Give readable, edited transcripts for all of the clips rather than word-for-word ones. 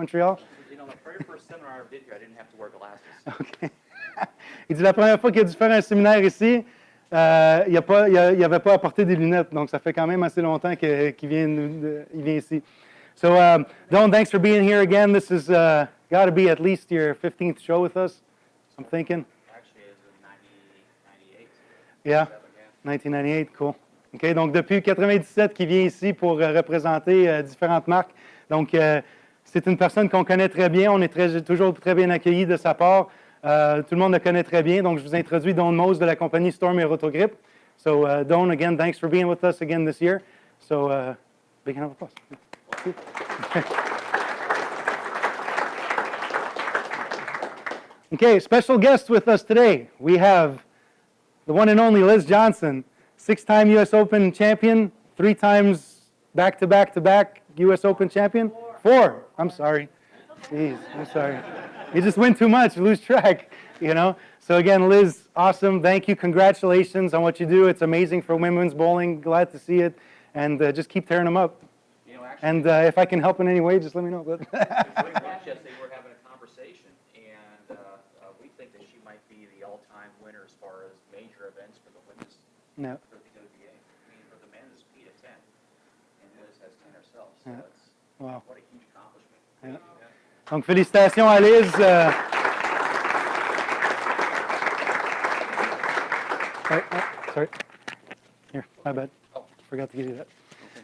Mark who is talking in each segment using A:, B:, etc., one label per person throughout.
A: Montreal?
B: You know, the very first seminar I did here, I didn't have to wear glasses.
A: OK. Il dit la première fois qu'il a dû faire un séminaire ici, il n'avait pas apporté des lunettes. Donc, ça fait quand même assez longtemps qu'il vient ici. So, Don, thanks for being here again. This has got to be at least your 15th show with us, I'm thinking.
B: Actually, it was in 1998.
A: Yeah, 1998, cool. OK, donc depuis 1997 qu'il vient ici pour représenter différentes marques. Donc, c'est une personne qu'on connaît très bien. On est toujours très bien accueillis de sa part. Tout le monde le connaît très bien. Donc, je vous introduis Don Mose de la compagnie Storm et Rotogrip. So, Don, again, thanks for being with us again this year. So, big hand of applause. Okay, special guest with us today. We have the one and only Liz Johnson, 6-time U.S. Open champion, 3 times back-to-back-to-back U.S. Open champion. 4. I'm sorry. Jeez, I'm sorry. You just win too much, you lose track, you know. So again, Liz, awesome. Thank you. Congratulations on what you do. It's amazing for women's bowling. Glad to see it. And just keep tearing them up.
B: You know, actually,
A: and if I can help in any way, just let me know. But
B: yesterday we were having a conversation, and we think that she might be the all-time winner as far as major events for the women's for the WBA. I mean, for the men, it's Pete at 10, and Liz has 10 herself. So it's what a huge accomplishment.
A: Yeah. Donc, félicitations à Liz. Sorry. Here, my bad. Forgot to give you that.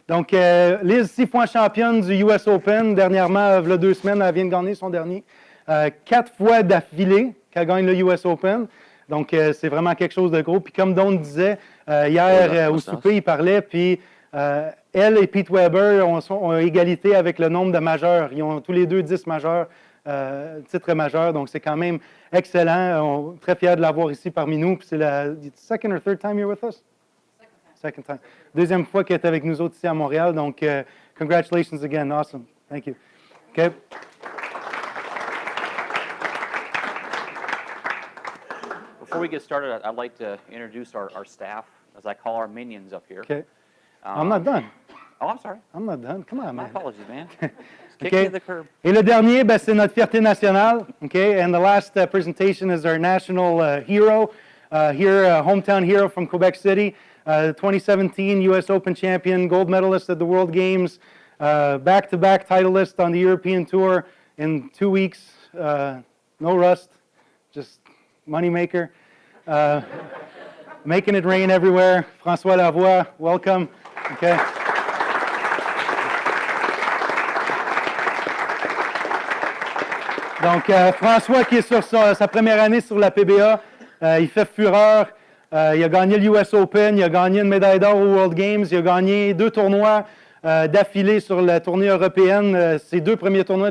A: Donc, Liz, 6 fois championne du US Open. Dernièrement, il y a 2 semaines, elle vient de gagner son dernier. 4 fois d'affilée qu'elle gagne le US Open. Donc, c'est vraiment quelque chose de gros. Puis, comme Don disait, hier au souper, il parlait, puis elle et Pete Weber ont égalité avec le nombre de majeurs. Ils ont tous les deux 10 majeurs, titres majeurs. Donc, c'est quand même excellent. On est très fiers de l'avoir ici parmi nous. Puis, c'est la second or third time you're with us? Second time. Deuxième fois qu'elle est avec nous autres ici à Montréal. Donc, congratulations again. Awesome. Thank you. OK.
B: Before we get started, I'd like to introduce our staff, as I call our minions up here.
A: OK. I'm not done.
B: Oh, I'm sorry.
A: I'm not done. Come on, man.
B: My apologies, man. Kick me to the curb.
A: Et le dernier, ben, c'est notre fierté nationale. Okay? And the last presentation is our national hero, hometown hero from Quebec City. 2017 U.S. Open champion, gold medalist at the World Games, back-to-back titleist on the European Tour in 2 weeks. No rust, just moneymaker. Making it rain everywhere. François Lavoie, welcome. Okay. Donc, François qui est sur sa première année sur la PBA, il fait fureur. Il a gagné le US Open, il a gagné une médaille d'or aux World Games, il a gagné 2 tournois d'affilée sur la tournée européenne. Ses 2 premiers tournois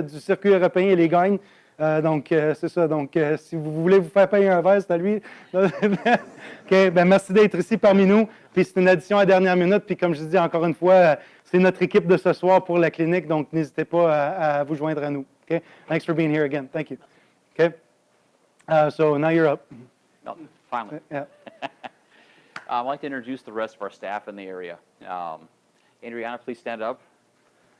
A: du circuit européen, il les gagne. Donc, c'est ça. Donc, si vous voulez vous faire payer un verre, c'est à lui. OK, ben, merci d'être ici parmi nous. Puis, c'est une addition à dernière minute. Puis, comme je dis encore une fois, c'est notre équipe de ce soir pour la clinique. Donc, n'hésitez pas à vous joindre à nous. OK? Thanks for being here again. Thank you. OK? So, now you're up.
B: No, finally.
A: Yeah.
B: I'd like to introduce the rest of our staff in the area. Adriana, please stand up.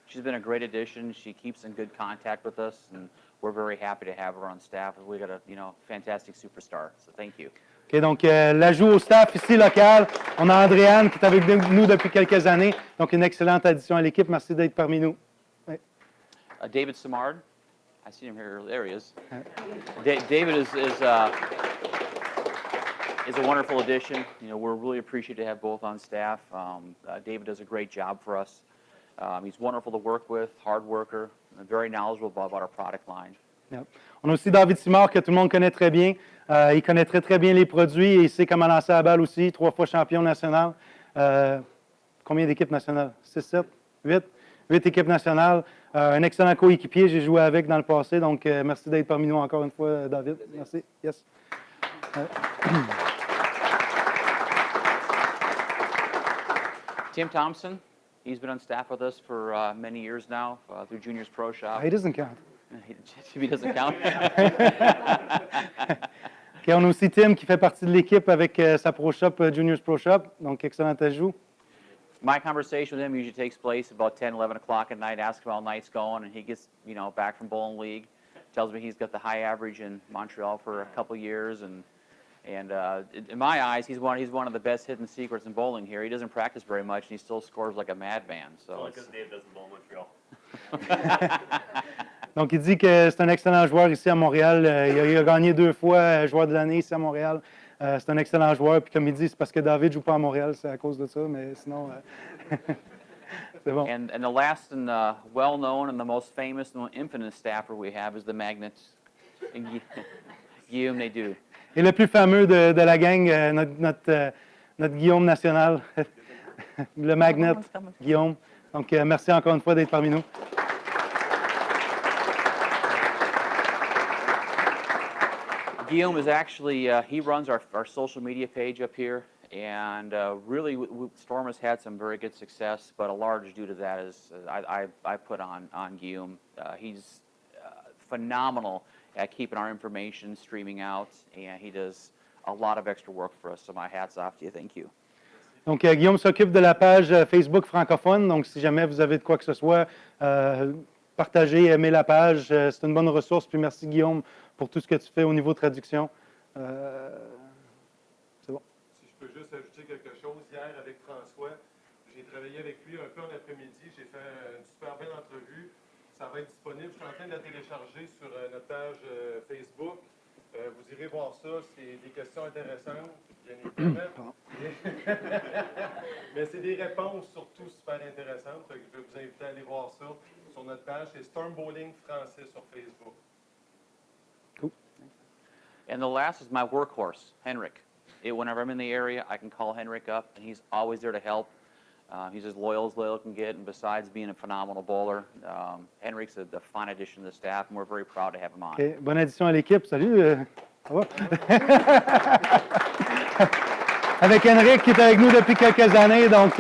B: She's been a great addition. She keeps in good contact with us, and we're very happy to have her on staff. We got a fantastic superstar. So thank you. OK, donc l'ajout au staff ici local, on a Andréane qui est avec nous depuis quelques années. Donc une excellente addition à l'équipe. Merci d'être parmi nous. Ouais. David Simard, I see him here. There he is. David is a wonderful addition. We're really appreciative to have both on staff. David does a great job for us. He's wonderful to work with, hard worker, and very knowledgeable about our product line. Yep. On a aussi David Simard que tout le monde connaît très bien. Il connaît très bien les produits et il sait comment lancer la balle aussi. 3 fois champion national. Combien d'équipes nationales? 6, 7, 8? 8 équipes nationales. Un excellent coéquipier. J'ai joué avec dans le passé. Donc, merci d'être parmi nous encore une fois, David. Merci. Yes. Tim Thompson. He's been on staff with us for many years now through Juniors Pro Shop. He doesn't count. He doesn't count. Okay, on a aussi Tim qui fait partie de l'équipe avec sa Pro Shop, Juniors Pro Shop. Donc, excellent ajout. My conversation with him usually takes place about 10, 11 o'clock at night, ask him how night's going, and he gets, back from bowling league, tells me he's got the high average in Montreal for a couple years, and in my eyes, he's one of the best hidden secrets in bowling here. He doesn't practice very much, and he still scores like a madman. So
C: only because Dave doesn't bowl Montreal.
A: Donc, il dit que c'est un excellent joueur ici à Montréal. Il a gagné 2 fois joueur de l'année ici à Montréal. C'est un excellent joueur. Puis comme il dit, c'est parce que David ne joue pas à Montréal, c'est à cause de ça. Mais sinon, c'est bon.
B: And the last and well-known and the most famous and infamous staffer we have is the Magnet, Guillaume Nadeau.
A: Et le plus fameux de la gang, notre Guillaume national, le Magnet, Guillaume. Donc, merci encore une fois d'être parmi nous.
B: Guillaume is actually, he runs our social media page up here, and really, Storm has had some very good success, but a large due to that is I put on Guillaume. He's phenomenal at keeping our information streaming out, and he does a lot of extra work for us, so my hat's off to you. Thank you.
A: Donc, Guillaume s'occupe de la page Facebook francophone. Donc, si jamais vous avez de quoi que ce soit, partagez, aimez la page. C'est une bonne ressource. Puis merci, Guillaume, pour tout ce que tu fais au niveau traduction. C'est bon.
D: Si je peux juste ajouter quelque chose, hier avec François, j'ai travaillé avec lui un peu en après-midi. J'ai fait une super belle entrevue. Ça va être disponible. Je suis en train de la télécharger sur notre page Facebook. Vous irez voir ça. C'est des questions intéressantes, bien évidemment. Mais c'est des réponses surtout super intéressantes. Je vais vous inviter à aller voir ça sur notre page. C'est Storm Bowling français sur Facebook.
A: Cool.
B: And the last is my workhorse, Henrik. Whenever I'm in the area, I can call Henrik up, and he's always there to help. He's as loyal can get, and besides being a phenomenal bowler, Henrik's a fine addition to the staff, and we're very proud to have him on.
A: Okay. Bonne addition à l'équipe. Salut. Ça va? Avec Henrik qui est avec nous depuis quelques années. Donc,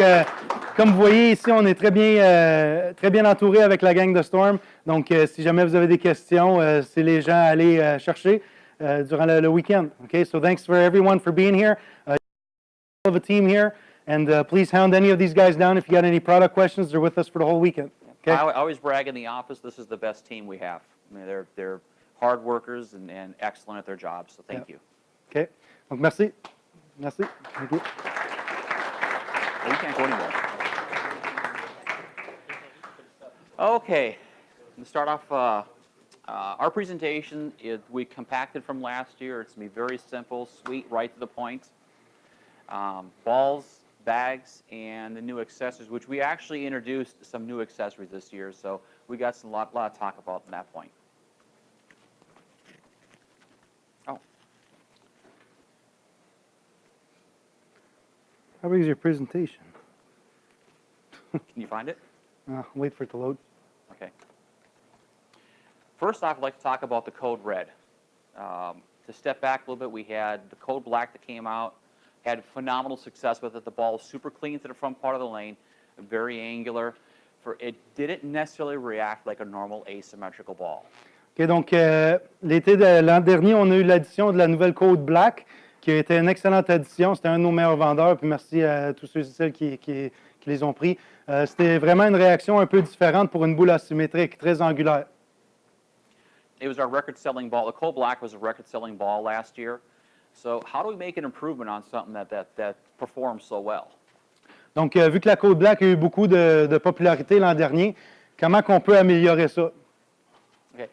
A: comme vous voyez ici, on est très bien entouré avec la gang de Storm. Donc, si jamais vous avez des questions, c'est les gens à aller chercher durant le week-end. Okay? So, thanks for everyone for being here. Of a team here. And please hound any of these guys down if you got any product questions. They're with us for the whole weekend. Okay?
B: I always brag in the office, this is the best team we have. I mean, they're hard workers and excellent at their jobs, so thank you.
A: OK. Donc, merci. Merci. Thank you.
B: Well, you can't go anywhere. Okay. To start off, our presentation, we compacted from last year. It's going to be very simple, sweet, right to the point. Balls, bags, and the new accessories, which we actually introduced some new accessories this year, so we got a lot of talk about from that point. Oh.
A: How big is your presentation?
B: Can you find it?
A: Wait for it to load.
B: Okay. First off, I'd like to talk about the Code Red. To step back a little bit, we had the Code Black that came out. Had phenomenal success with it. The ball was super clean to the front part of the lane, very angular. It didn't necessarily react like a normal asymmetrical ball.
A: OK, donc l'été de l'an dernier, on a eu l'addition de la nouvelle Code Black, qui a été une excellente addition. C'était un de nos meilleurs vendeurs, puis merci à tous ceux et celles qui les ont pris. C'était vraiment une réaction un peu différente pour une boule asymétrique, très angulaire.
B: It was our record-selling ball. The Code Black was a record-selling ball last year. So how do we make an improvement on something that performs so well?
A: Donc, vu que la Code Black a eu beaucoup de popularité l'an dernier, comment qu'on peut améliorer ça?
B: Okay.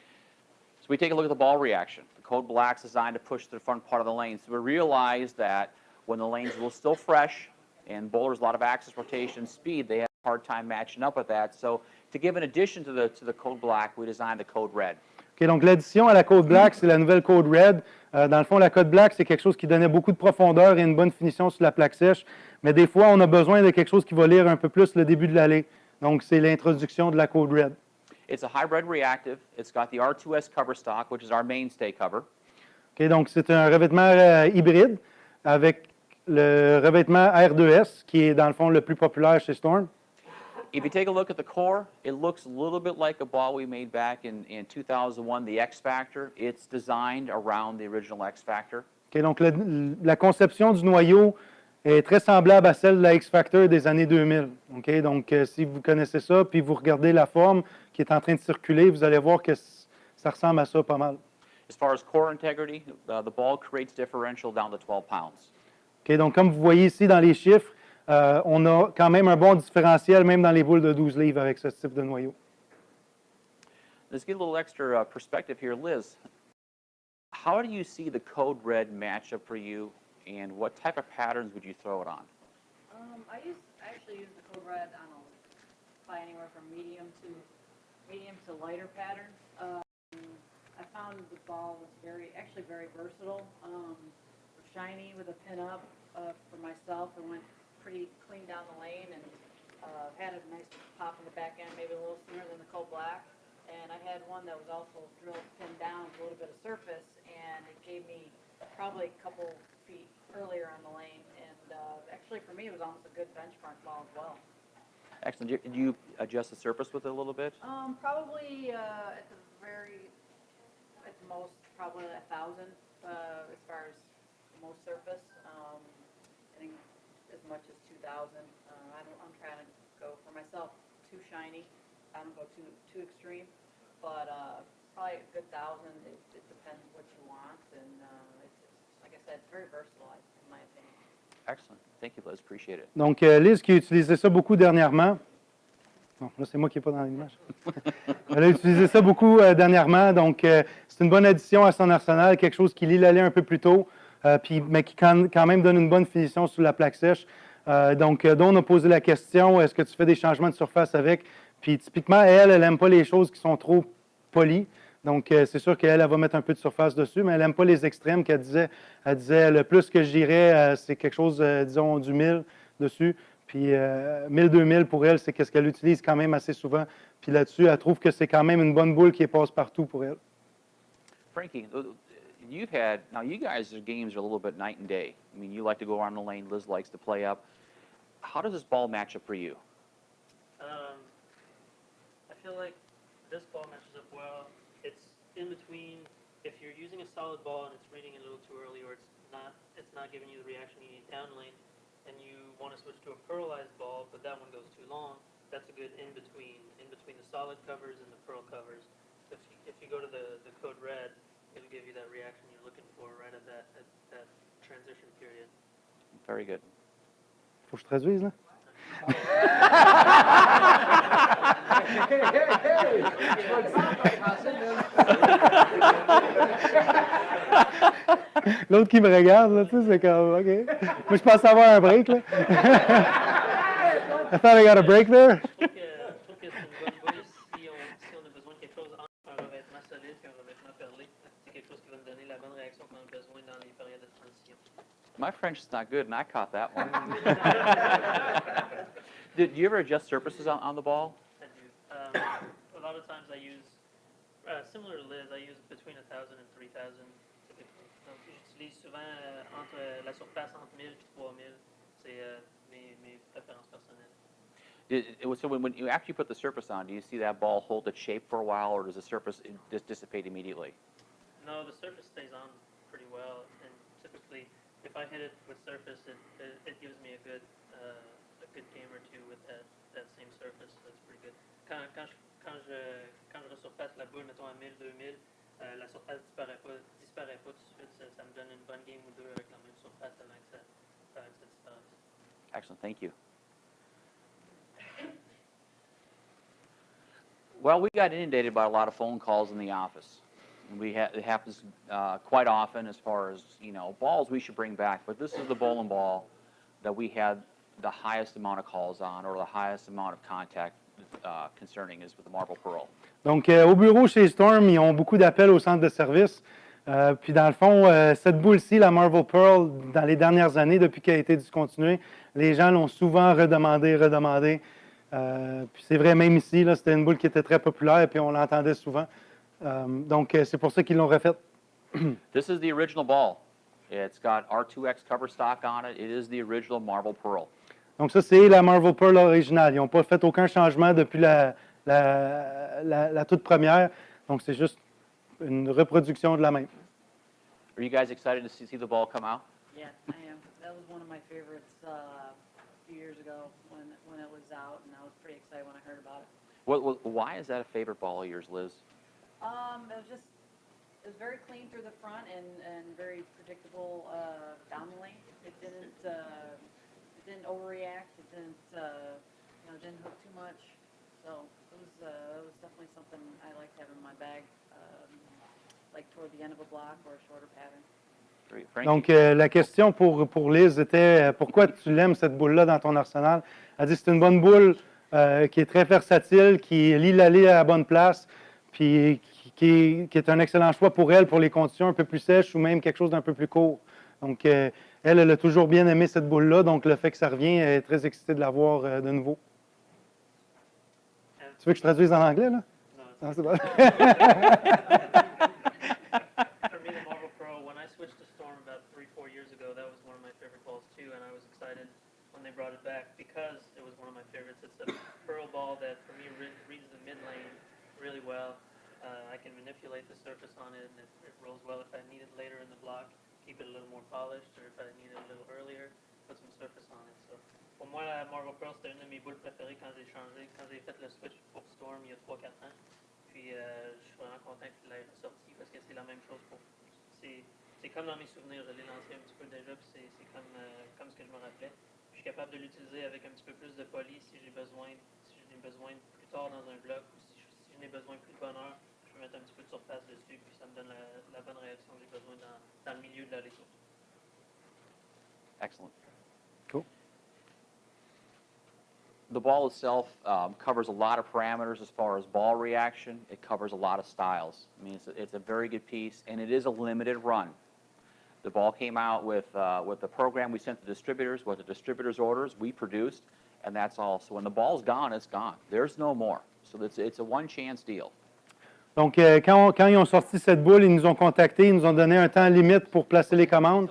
B: So we take a look at the ball reaction. The Code Black's designed to push to the front part of the lane. So we realize that when the lane's still fresh and bowlers a lot of axis rotation speed, they have a hard time matching up with that. So to give an addition to the Code Black, we designed the Code Red.
A: Okay, donc, l'addition à la Code Black, c'est la nouvelle Code Red. Dans le fond, la Code Black, c'est quelque chose qui donnait beaucoup de profondeur et une bonne finition sur la plaque sèche. Mais des fois, on a besoin de quelque chose qui va lire un peu plus le début de l'allée. Donc, c'est l'introduction de la Code Red.
B: It's a hybrid reactive. It's got the R2S cover stock, which is our mainstay cover.
A: Okay, donc, c'est un revêtement hybride avec le revêtement R2S, qui est, dans le fond, le plus populaire chez Storm.
B: If you take a look at the core, it looks a little bit like a ball we made back in 2001, the X Factor. It's designed around the original X Factor.
A: Okay, donc, la conception du noyau est très semblable à celle de la X-Factor des années 2000. Okay? Donc, si vous connaissez ça, puis vous regardez la forme qui est en train de circuler, vous allez voir que ça ressemble à ça pas mal.
B: As far as core integrity, the ball creates differential down to 12 pounds.
A: Okay? Donc, comme vous voyez ici dans les chiffres, on a quand même un bon différentiel, même dans les boules de 12 livres avec ce type de noyau.
B: Let's get a little extra perspective here. Liz, how do you see the code red match up for you, and what type of patterns would you throw it on?
C: I actually use the code red on by anywhere from medium to lighter pattern. I found the ball was very versatile, shiny with a pin up for myself, and went pretty clean down the lane, and had a nice pop in the back end, maybe a little sooner than the cold black. And I had one that was also drilled pinned down with a little bit of surface, and it gave me probably a couple feet earlier on the lane. And actually, for me, it was almost a good benchmark ball as well.
B: Excellent. Did you adjust the surface with it a little bit?
C: Probably at the most, probably 1,000 as far as the most surface. I think as much as 2,000. I'm trying to go for myself too shiny. I don't go too extreme, but probably a good 1,000. It depends what you want, and it's, like I said, it's very versatile in my opinion.
B: Excellent. Thank you, Liz. Appreciate it.
A: Donc, Liz qui a utilisé ça beaucoup dernièrement. Bon, là, c'est moi qui n'ai pas dans l'image. Elle a utilisé ça beaucoup dernièrement, donc c'est une bonne addition à son arsenal, quelque chose qui lit l'allée un peu plus tôt, mais qui quand même donne une bonne finition sous la plaque sèche. Donc, dont on a posé la question, est-ce que tu fais des changements de surface avec? Puis, typiquement, elle n'aime pas les choses qui sont trop polies. Donc, c'est sûr qu'elle va mettre un peu de surface dessus, mais elle n'aime pas les extrêmes qu'elle disait. Elle disait, le plus que j'irais, c'est quelque chose, disons, du 1000 dessus. Puis 1000-2000 pour elle, c'est ce qu'elle utilise quand même assez souvent. Puis là-dessus, elle trouve que c'est quand même une bonne boule qui passe partout pour elle.
B: Frankie, now you guys, your games are a little bit night and day. I mean, you like to go around the lane, Liz likes to play up. How does this ball match up for you?
E: I feel like this ball matches up well. It's in between. If you're using a solid ball and it's reading a little too early, or it's not giving you the reaction you need down lane, and you want to switch to a pearlized ball, but that one goes too long, that's a good in between the solid covers and the pearl covers. If you go to the code red, it'll give you that reaction you're looking for right at that transition period.
B: Very good.
A: Faut que je traduise, là? L'autre qui me regarde, là, tu sais, c'est comme, OK. Moi, je pense avoir un break, là. I thought I got a break there.
E: Je trouve que c'est une bonne boule si on a besoin de quelque chose entre un revêtement solide et un revêtement perlé. C'est quelque chose qui va nous donner la bonne réaction qu'on a besoin dans les périodes de transition.
B: My French is not good, and I caught that one. Did you ever adjust surfaces on the ball?
E: I do. A lot of times I use, similar to Liz, I use between 1,000 and 3,000 typically. Donc j'utilise souvent entre la surface entre 1,000 et 3,000. C'est mes préférences personnelles.
B: So when you after you put the surface on, do you see that ball hold its shape for a while, or does the surface just dissipate immediately?
E: No, the surface stays on pretty well, and typically, if I hit it with surface, it gives me a good game or two with that same surface. That's pretty good. Quand je resurface la boule, mettons à 1000-2000, la surface disparaît pas tout de suite. Ça me donne une bonne game ou deux avec la même surface avant que ça disparaisse.
B: Excellent, thank you. Well, we got inundated by a lot of phone calls in the office. It happens quite often as far as, balls we should bring back. But this is the bowling ball that we had the highest amount of calls on, or the highest amount of contact concerning, is with the Marble Pearl.
A: Donc, au bureau chez Storm, ils ont beaucoup d'appels au centre de service. Puis, dans le fond, cette boule-ci, la Marble Pearl, dans les dernières années, depuis qu'elle a été discontinuée, les gens l'ont souvent redemandé. Puis c'est vrai, même ici, là, c'était une boule qui était très populaire, puis on l'entendait souvent. Donc, c'est pour ça qu'ils l'ont refaite.
B: This is the original ball. It's got R2X cover stock on it. It is the original Marble Pearl.
A: Donc, ça, c'est la Marble Pearl originale. Ils n'ont pas fait aucun changement depuis la toute première. Donc, c'est juste une reproduction de la même.
B: Are you guys excited to see the ball come out?
C: Yeah, I am. That was one of my favorites a few years ago when it was out, and I was pretty excited when I heard about it.
B: Why is that a favorite ball of yours, Liz?
C: It was very clean through the front and very predictable down the lane. It didn't overreact. It didn't hook too much. So it was definitely something I liked having in my bag, like toward the end of a block or a shorter pattern.
B: Great. Frankie?
A: Donc, la question pour Liz était pourquoi tu l'aimes cette boule-là dans ton arsenal? Elle dit c'est une bonne boule qui est très versatile, qui lit l'allée à la bonne place, puis qui est un excellent choix pour elle pour les conditions un peu plus sèches ou même quelque chose d'un peu plus court. Donc, elle a toujours bien aimé cette boule-là, donc le fait que ça revient, elle est très excitée de la voir de nouveau. Tu veux que je traduise en anglais, là?
E: No,
A: Non, c'est bon.
E: For me, the Marvel Pro, when I switched to Storm about 3-4 years ago, that was one of my favorite balls too, and I was excited when they brought it back because it was one of my favorites. It's a pearl ball that, for me, reads the mid lane really well. I can manipulate the surface on it, and it rolls well if I need it later in the block, keep it a little more polished, or if I need it a little earlier, put some surface on it. So, pour moi, la Marvel Pro, c'était une de mes boules préférées quand j'ai changé, quand j'ai fait le switch pour Storm il y a 3-4 ans. Puis, je suis vraiment content qu'il l'ait ressorti parce que c'est la même chose pour... C'est comme dans mes souvenirs, je l'ai lancé un petit peu déjà, puis c'est comme ce que je me rappelais. Je suis capable de l'utiliser avec un petit peu plus de police si j'ai besoin plus tard dans un bloc ou si je n'ai besoin plus de bonheur. Je peux mettre un petit peu de surface dessus, puis ça me donne la bonne réaction que j'ai besoin dans le milieu de l'allée.
B: Excellent.
A: Cool.
B: The ball itself covers a lot of parameters as far as ball reaction. It covers a lot of styles. I mean, it's a very good piece, and it is a limited run. The ball came out with the program we sent to distributors, what the distributors' orders, we produced, and that's all. So when the ball's gone, it's gone. There's no more. So it's a one-chance deal.
A: Donc, quand ils ont sorti cette boule, ils nous ont contactés, ils nous ont donné un temps limite pour placer les commandes.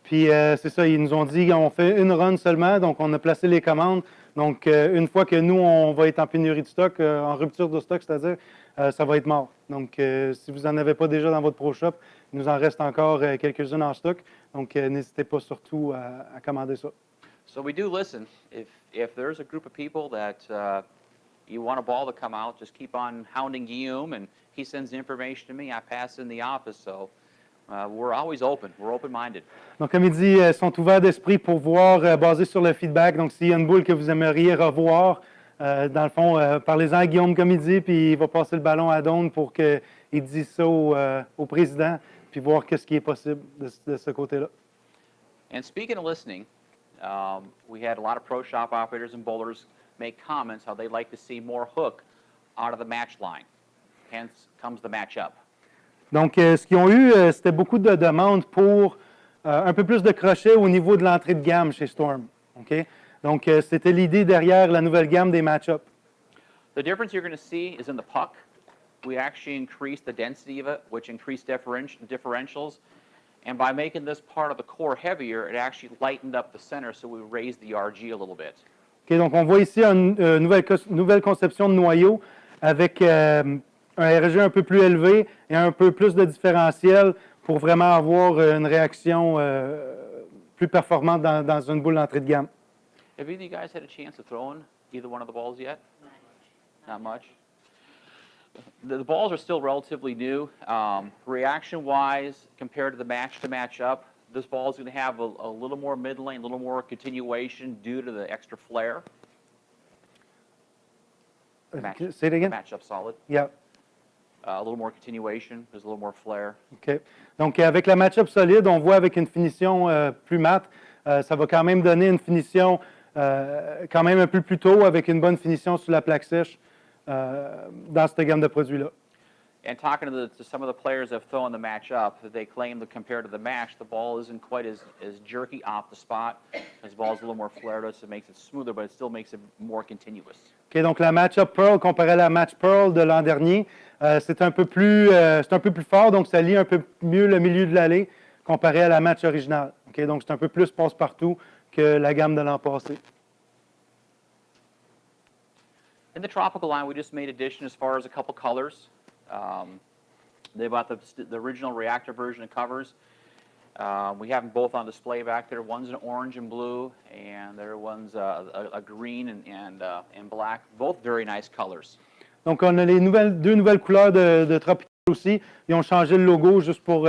A: Puis, c'est ça, ils nous ont dit qu'on fait une run seulement, donc on a placé les commandes. Donc, une fois que nous, on va être en pénurie de stock, en rupture de stock, c'est-à-dire, ça va être mort. Donc, si vous n'en avez pas déjà dans votre Pro Shop, il nous en reste encore quelques-unes en stock. Donc, n'hésitez pas surtout à commander ça.
B: So we do listen. If there's a group of people that you want a ball to come out, just keep on hounding Guillaume, and he sends the information to me. I pass it in the office, so we're always open. We're open-minded.
A: Donc, comme il dit, ils sont ouverts d'esprit pour voir, basé sur le feedback. Donc, s'il y a une boule que vous aimeriez revoir, dans le fond, parlez-en à Guillaume, comme il dit, puis il va passer le ballon à Dawn pour qu'il dise ça au président, puis voir qu'est-ce qui est possible de ce côté-là.
B: And speaking of listening, we had a lot of pro shop operators and bowlers make comments how they'd like to see more hook out of the match line. Hence comes the matchup.
A: Donc, ce qu'ils ont eu, c'était beaucoup de demandes pour un peu plus de crochet au niveau de l'entrée de gamme chez Storm. Okay? Donc, c'était l'idée derrière la nouvelle gamme des match-ups.
B: The difference you're going to see is in the puck. We actually increased the density of it, which increased differentials. And by making this part of the core heavier, it actually lightened up the center, so we raised the RG a little bit.
A: Okay, donc, on voit ici une nouvelle conception de noyau avec un RG un peu plus élevé et un peu plus de différentiel pour vraiment avoir une réaction plus performante dans une boule d'entrée de gamme.
B: Have either of you guys had a chance to throw in either one of the balls yet? Not much. The balls are still relatively new. Reaction-wise, compared to the match-to-match-up, this ball is going to have a little more mid-lane, a little more continuation due to the extra flare.
A: Say it again?
B: Match-up solid.
A: Yeah.
B: A little more continuation, there's a little more flare.
A: OK. Donc, avec la match-up solide, on voit avec une finition plus mate, ça va quand même donner une finition quand même un peu plus tôt avec une bonne finition sur la plaque sèche dans cette gamme de produits-là.
B: And talking to some of the players that have thrown the match up, they claim that compared to the match, the ball isn't quite as jerky off the spot. This ball is a little more flared, so it makes it smoother, but it still makes it more continuous.
A: OK, donc la match-up Pearl comparée à la match Pearl de l'an dernier, c'est un peu plus fort, donc ça lie un peu mieux le milieu de l'allée comparé à la match originale. OK, donc c'est un peu plus passe-partout que la gamme de l'an passé.
B: In the tropical line, we just made addition as far as a couple colors. They bought the original reactor version of covers. We have them both on display back there. One's an orange and blue, and the other one's a green and black. Both very nice colors.
A: Donc, on a les deux nouvelles couleurs de Tropical aussi. Ils ont changé le logo juste pour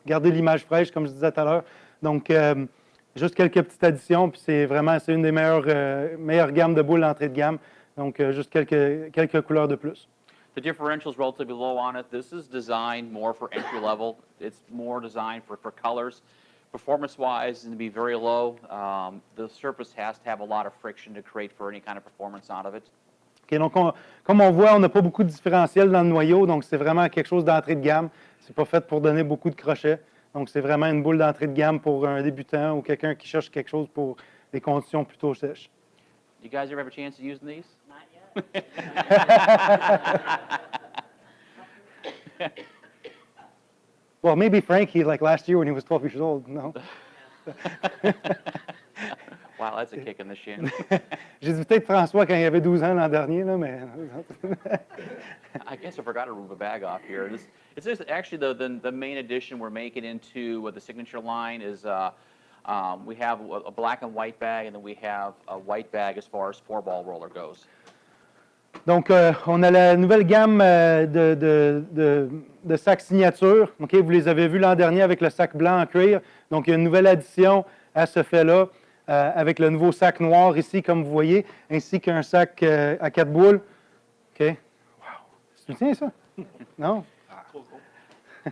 A: garder l'image fraîche, comme je disais tout à l'heure. Donc, juste quelques petites additions, puis c'est une des meilleures gammes de boules d'entrée de gamme. Donc, juste quelques couleurs de plus.
B: The differential is relatively low on it. This is designed more for entry level. It's more designed for colors. Performance-wise, it's going to be very low. The surface has to have a lot of friction to create for any kind of performance out of it.
A: Okay, donc, comme on voit, on n'a pas beaucoup de différentiel dans le noyau, donc c'est vraiment quelque chose d'entrée de gamme. C'est pas fait pour donner beaucoup de crochets. Donc, c'est vraiment une boule d'entrée de gamme pour un débutant ou quelqu'un qui cherche quelque chose pour des conditions plutôt sèches.
B: You guys ever have a chance of using these?
C: Not yet.
A: Well, maybe Frankie, like last year when he was 12 years old, no?
B: Wow, that's a kick in the shin.
A: J'ai dit peut-être François quand il avait 12 ans l'an dernier, là, mais...
B: I guess I forgot to remove a bag off here. It's actually the main addition we're making into the signature line is we have a black and white bag, and then we have a white bag as far as 4-ball roller goes.
A: Donc, on a la nouvelle gamme de sacs signature. Okay, vous les avez vus l'an dernier avec le sac blanc en cuir. Donc, il y a une nouvelle addition à ce fait-là avec le nouveau sac noir ici, comme vous voyez, ainsi qu'un sac à 4 boules. OK. Wow. Tu tiens ça? Non?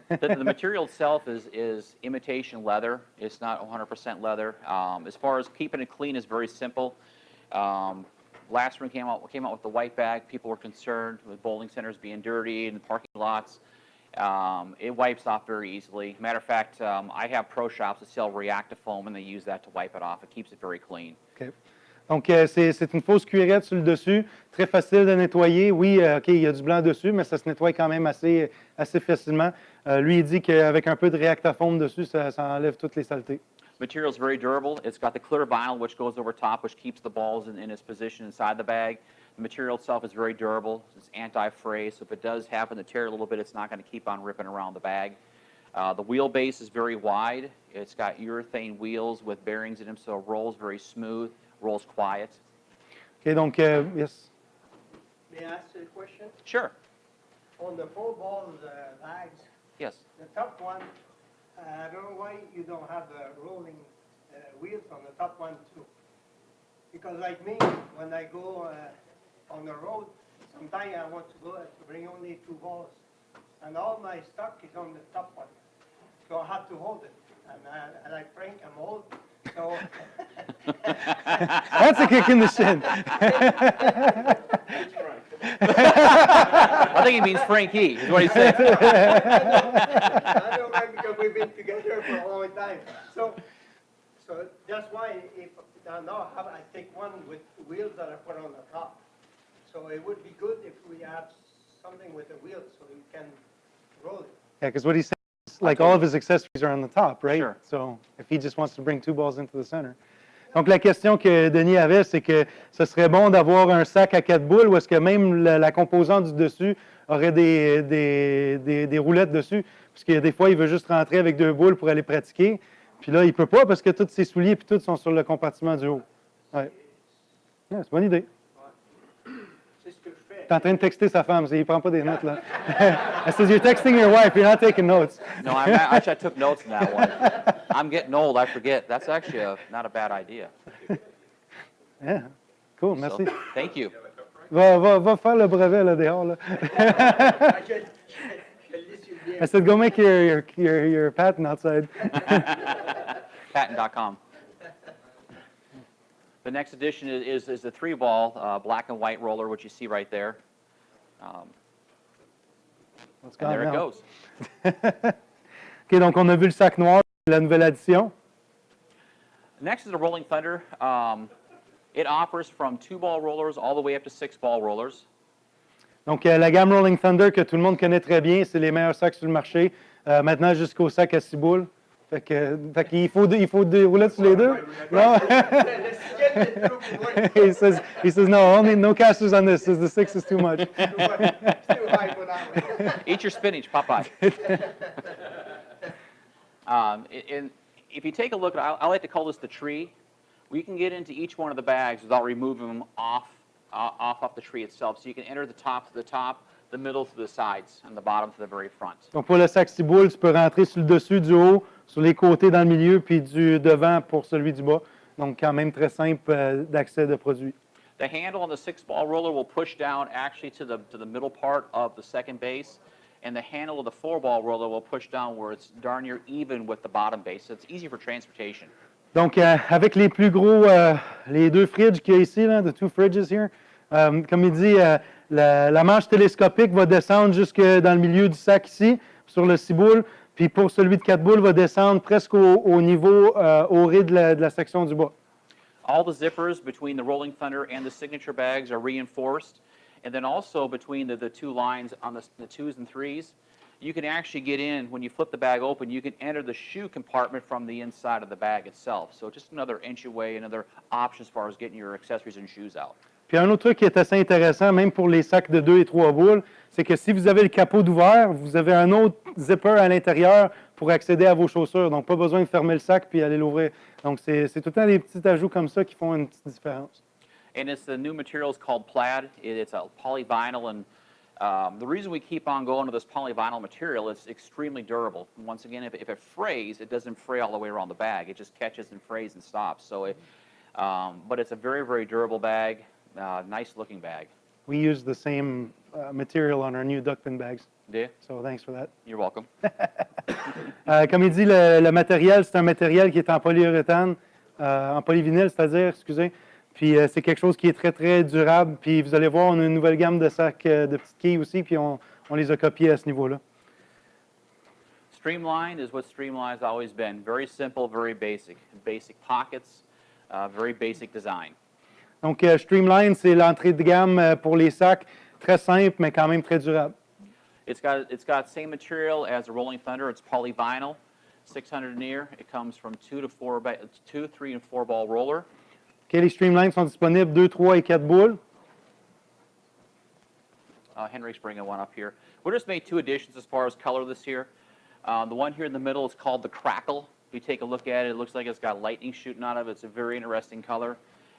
B: The material itself is imitation leather. It's not 100% leather. As far as keeping it clean is very simple. Last one came out with the white bag. People were concerned with bowling centers being dirty and parking lots. It wipes off very easily. Matter of fact, I have pro shops that sell reactive foam, and they use that to wipe it off. It keeps it very clean.
A: Okay. Donc, c'est une fausse cuirette sur le dessus, très facile de nettoyer. Oui, OK, il y a du blanc dessus, mais ça se nettoie quand même assez facilement. Lui, il dit qu'avec un peu de réactafoam dessus, ça enlève toutes les saletés.
B: Material is very durable. It's got the clear vinyl which goes over top, which keeps the balls in its position inside the bag. The material itself is very durable. It's anti-fray, so if it does happen to tear a little bit, it's not going to keep on ripping around the bag. The wheelbase is very wide. It's got urethane wheels with bearings in them, so it rolls very smooth, rolls quiet.
A: OK, donc, yes.
F: May I ask you a question?
B: Sure.
F: On the 4-ball bags,
B: Yes.
F: the top one, I don't know why you don't have the rolling wheels on the top one too. Because like me, when I go on the road, sometimes I want to bring only 2 balls. And all my stock is on the top one. So I have to hold it. And I Frank, I'm old. So
A: That's a kick in the shin.
B: I think he means Frankie, is what he said.
F: I don't mind because we've been together for a long time. So that's why if now I take one with wheels that I put on the top. So it would be good if we have something with the wheels so you can roll it.
A: Yeah, because what he said is like all of his accessories are on the top, right?
B: Sure.
A: So if he just wants to bring 2 balls into the center. Donc la question que Denis avait, c'est que ce serait bon d'avoir un sac à 4 boules ou est-ce que même la composante du dessus aurait des roulettes dessus? Parce que des fois, il veut juste rentrer avec 2 boules pour aller pratiquer. Puis là, il ne peut pas parce que tous ses souliers et tout sont sur le compartiment du haut. Ouais. Yeah, c'est une bonne idée.
F: C'est ce que je fais.
A: Tu es en train de texter sa femme, il ne prend pas des notes là. I says, you're texting your wife, you're not taking notes.
B: No, actually, I took notes on that one. I'm getting old, I forget. That's actually not a bad idea.
A: Yeah. Cool, merci.
B: So, thank you.
A: Va faire le brevet là, dehors. Là. I said, go make your patent outside.
B: Patent.com. The next addition is the 3-ball black and white roller, which you see right there.
A: It's
B: And there it
A: gone now.
B: goes.
A: OK, donc on a vu le sac noir, la nouvelle addition.
B: Next is a Rolling Thunder. It offers from 2-ball rollers all the way up to 6-ball rollers.
A: Donc la gamme Rolling Thunder que tout le monde connaît très bien, c'est les meilleurs sacs sur le marché. Maintenant jusqu'au sac à 6 boules. Fait qu'il faut des roulettes sur les deux. Non? he says no, no casters on this. The 6 is too much.
F: Too high for that one.
B: Eat your spinach, Popeye. And if you take a look, I like to call this the tree. We can get into each one of the bags without removing them off the tree itself. So you can enter the top to the top, the middle to the sides, and the bottom to the very front.
A: Donc, pour le sac ciboule, tu peux rentrer sur le dessus, du haut, sur les côtés dans le milieu, puis du devant pour celui du bas. Donc, quand même très simple d'accès de produits.
B: The handle on the 6-ball roller will push down actually to the middle part of the second base, and the handle of the 4-ball roller will push down where it's darn near even with the bottom base. So it's easy for transportation.
A: Donc, avec les plus gros, les deux fridges qu'il y a ici, là, the two fridges here, comme il dit, la manche télescopique va descendre jusque dans le milieu du sac ici, sur le 6 boules, puis pour celui de 4 boules, va descendre presque au niveau auré de la section du bas.
B: All the zippers between the Rolling Thunder and the signature bags are reinforced. And then also between the two lines on the 2s and 3s, you can actually get in, when you flip the bag open, you can enter the shoe compartment from the inside of the bag itself. So just another inch away, another option as far as getting your accessories and shoes out.
A: Puis un autre truc qui est assez intéressant, même pour les sacs de 2 et 3 boules, c'est que si vous avez le capot d'ouvert, vous avez un autre zipper à l'intérieur pour accéder à vos chaussures. Donc, pas besoin de fermer le sac puis aller l'ouvrir. Donc, c'est tout le temps des petits ajouts comme ça qui font une petite différence.
B: And it's the new materials called plaid. It's a polyvinyl, and the reason we keep on going to this polyvinyl material, it's extremely durable. Once again, if it frays, it doesn't fray all the way around the bag. It just catches and frays and stops. So, but it's a very, very durable bag, nice looking bag.
A: We use the same material on our new duck pin bags.
B: Do you?
A: So, thanks for that.
B: You're welcome.
A: Comme il dit, le matériel, c'est un matériel qui est en polyuréthane, en polyvinyle, c'est-à-dire, excusez. Puis c'est quelque chose qui est très, très durable. Puis vous allez voir, on a une nouvelle gamme de sacs de petites quilles aussi, puis on les a copiés à ce niveau-là.
B: Streamline is what Streamline has always been. Very simple, very basic. Basic pockets, very basic design.
A: Donc, Streamline, c'est l'entrée de gamme pour les sacs. Très simple, mais quand même très durable.
B: It's got same material as the Rolling Thunder. It's polyvinyl, 600 denier. It comes from 2, 3, and 4 ball roller.
A: Okay, les Streamlines sont disponibles 2, 3 et 4 boules.
B: Henry's bringing one up here. We just made 2 additions as far as color this year. The one here in the middle is called the Crackle. If you take a look at it, it looks like it's got lightning shooting out of it. It's a very interesting color.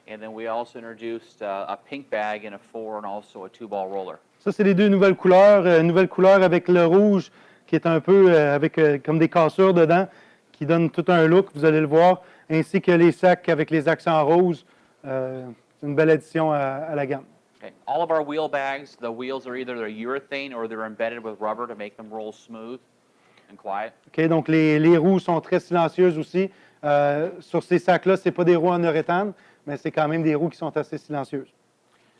B: And then we also introduced a pink bag in a 4 and also a 2-ball roller.
A: Ça, c'est les deux nouvelles couleurs. Nouvelle couleur avec le rouge qui est un peu avec comme des cassures dedans, qui donne tout un look, vous allez le voir, ainsi que les sacs avec les accents roses. C'est une belle addition à la gamme.
B: Okay. All of our wheel bags, the wheels are either they're urethane or they're embedded with rubber to make them roll smooth and quiet.
A: Okay, donc les roues sont très silencieuses aussi. Sur ces sacs-là, ce n'est pas des roues en uréthane, mais c'est quand même des roues qui sont assez silencieuses.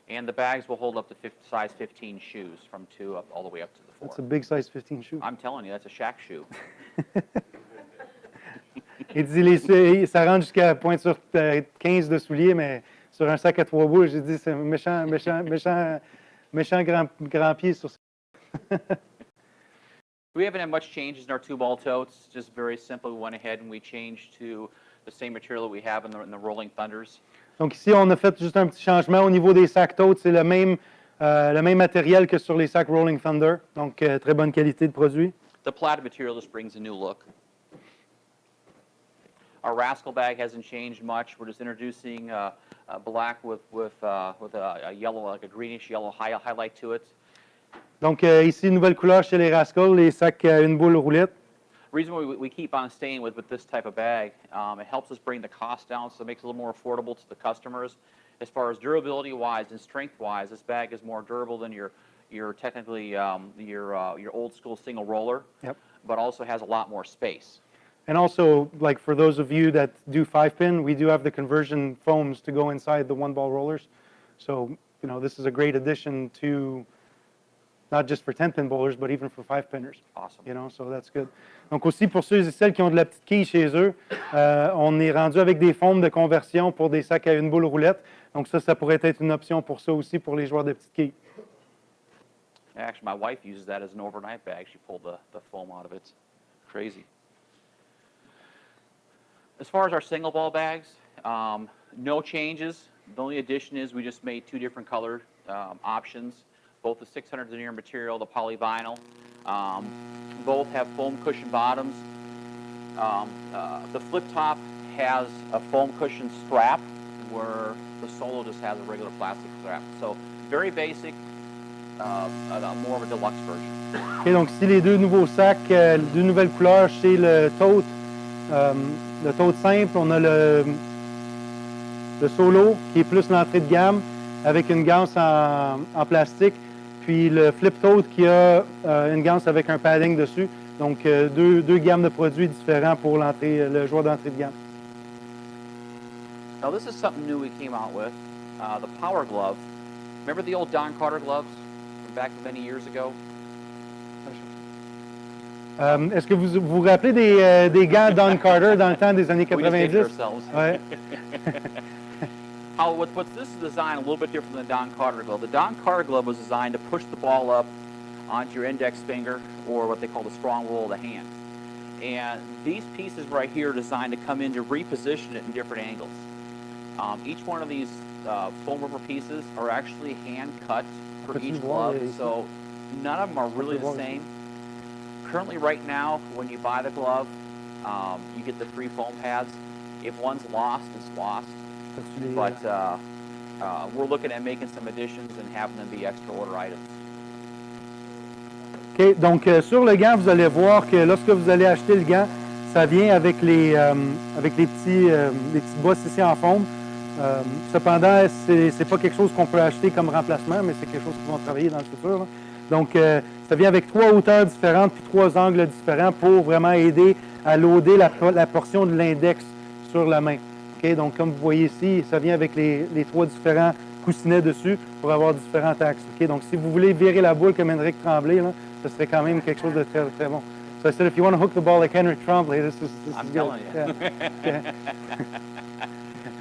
B: And the bags will hold up to size 15 shoes from 2 all the way up to the 4.
A: That's a big size 15 shoe.
B: I'm telling you, that's a Shaq shoe.
A: Il dit ça rentre jusqu'à pointe sur 15 de souliers, mais sur un sac à 3 boules, j'ai dit c'est un méchant grand pied sur ça.
B: We haven't had much changes in our 2-ball totes. Just very simple, we went ahead and we changed to the same material that we have in the Rolling Thunders.
A: Donc ici, on a fait juste un petit changement au niveau des sacs totes. C'est le même matériel que sur les sacs Rolling Thunder. Donc, très bonne qualité de produit.
B: The plaid material just brings a new look. Our Rascal bag hasn't changed much. We're just introducing black with a yellow, like a greenish yellow highlight to it.
A: Donc, ici, une nouvelle couleur chez les Rascal, les sacs à une boule roulette.
B: The reason why we keep on staying with this type of bag, it helps us bring the cost down, so it makes it a little more affordable to the customers. As far as durability-wise and strength-wise, this bag is more durable than your technically your old school single roller,
A: Yep.
B: but also has a lot more space.
A: And also, like for those of you that do 5-pin, we do have the conversion foams to go inside the 1-ball rollers. So, you know, this is a great addition to not just for 10-pin bowlers, but even for 5-pinners.
B: Awesome.
A: You know, so that's good. Donc aussi, pour ceux et celles qui ont de la petite quille chez eux, on est rendu avec des foams de conversion pour des sacs à une boule roulette. Donc ça pourrait être une option pour ça aussi, pour les joueurs de petites quilles.
B: Actually, my wife uses that as an overnight bag. She pulled the foam out of it. It's crazy. As far as our single ball bags, no changes. The only addition is we just made 2 different color options. Both the 600 denier material, the polyvinyl. Both have foam cushion bottoms. The flip top has a foam cushion strap where the Solo just has a regular plastic strap. So very basic, more of a deluxe version.
A: OK, donc ici, les deux nouveaux sacs, deux nouvelles couleurs chez le tote simple. On a le Solo, qui est plus l'entrée de gamme, avec une ganse en plastique. Puis le flip tote qui a une ganse avec un padding dessus. Donc, deux gammes de produits différents pour le joueur d'entrée de gamme.
B: Now this is something new we came out with, the Power Glove. Remember the old Don Carter gloves from back many years ago?
A: Est-ce que vous vous rappelez des gants Don Carter dans le temps des années
B: We just dated
A: 90?
B: ourselves.
A: Ouais.
B: What's this is designed a little bit different than the Don Carter glove. The Don Carter glove was designed to push the ball up onto your index finger, or what they call the strong roll of the hand. And these pieces right here are designed to come in to reposition it in different angles. Each one of these foam rubber pieces are actually hand cut for each glove, so none of them are really the same. Currently, right now, when you buy the glove, you get the free foam pads. If one's lost, it's lost. But we're looking at making some additions and having them be extra order items.
A: OK, donc sur le gant, vous allez voir que lorsque vous allez acheter le gant, ça vient avec les petites bosses ici en forme. Cependant, c'est pas quelque chose qu'on peut acheter comme remplacement, mais c'est quelque chose qu'ils vont travailler dans le futur, là. Donc, ça vient avec 3 hauteurs différentes puis 3 angles différents pour vraiment aider à loader la portion de l'index sur la main. OK, donc comme vous voyez ici, ça vient avec les 3 différents coussinets dessus pour avoir différents axes. OK, donc si vous voulez virer la boule comme Henrik Tremblay, là, ce serait quand même quelque chose de très, très bon. So I said, if you want to hook the ball like Henrik Tremblay, this is
B: I'm
A: good.
B: telling you.
A: Yeah.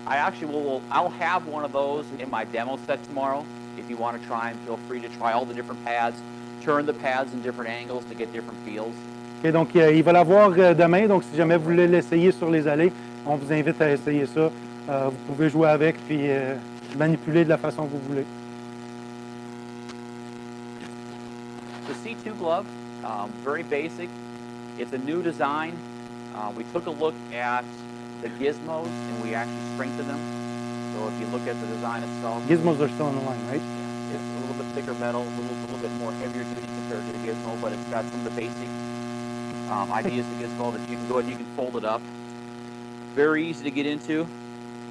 B: I actually I'll have one of those in my demo set tomorrow. If you want to try and feel free to try all the different pads, turn the pads in different angles to get different feels.
A: OK, donc il va l'avoir demain, donc si jamais vous voulez l'essayer sur les allées, on vous invite à essayer ça. Vous pouvez jouer avec puis manipuler de la façon que vous voulez.
B: The C2 glove, very basic. It's a new design. We took a look at the gizmos and we actually strengthened them. So if you look at the design itself,
A: Gizmos are still on the line, right?
B: it's a little bit thicker metal, a little bit more heavier duty compared to the gizmo, but it's got some of the basic ideas of the gizmo that you can go ahead and you can fold it up. Very easy to get into.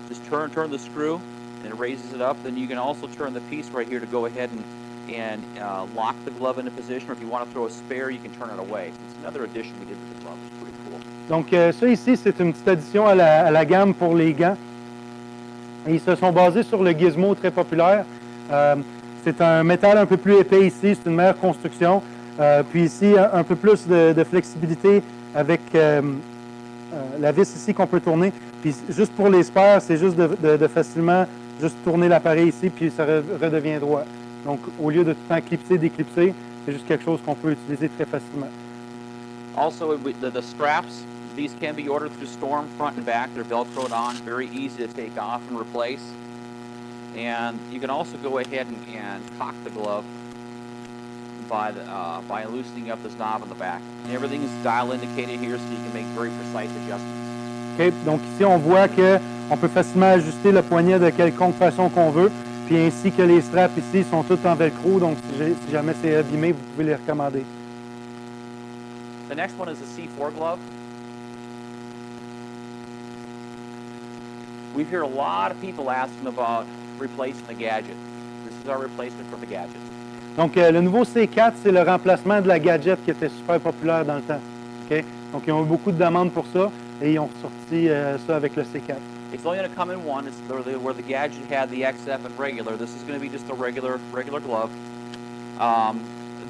B: Just turn the screw and it raises it up. Then you can also turn the piece right here to go ahead and lock the glove into position, or if you want to throw a spare, you can turn it away. It's another addition we did to the glove. It's pretty cool.
A: Donc ça ici, c'est une petite addition à la gamme pour les gants. Ils se sont basés sur le gizmo très populaire. C'est un métal un peu plus épais ici, c'est une meilleure construction. Puis ici, un peu plus de flexibilité avec la vis ici qu'on peut tourner. Puis juste pour les spares, c'est juste de facilement juste tourner l'appareil ici, puis ça redevient droit. Donc, au lieu de tout le temps clipser, déclipser, c'est juste quelque chose qu'on peut utiliser très facilement.
B: Also, the straps, these can be ordered through Storm front and back. They're Velcroed on, very easy to take off and replace. And you can also go ahead and cock the glove by loosening up this knob in the back. And everything is dial indicated here, so you can make very precise adjustments.
A: OK, donc ici, on voit qu'on peut facilement ajuster le poignet de quelconque façon qu'on veut. Puis ainsi que les straps ici sont tous en velcro, donc si jamais c'est abîmé, vous pouvez les recommander.
B: The next one is the C4 glove. We hear a lot of people asking about replacing the gadget. This is our replacement for the gadget.
A: Donc le nouveau C4, c'est le remplacement de la gadget qui était super populaire dans le temps. OK? Donc ils ont eu beaucoup de demandes pour ça et ils ont sorti ça avec le C4.
B: It's only going to come in one. It's where the gadget had the XF and regular. This is going to be just a regular glove.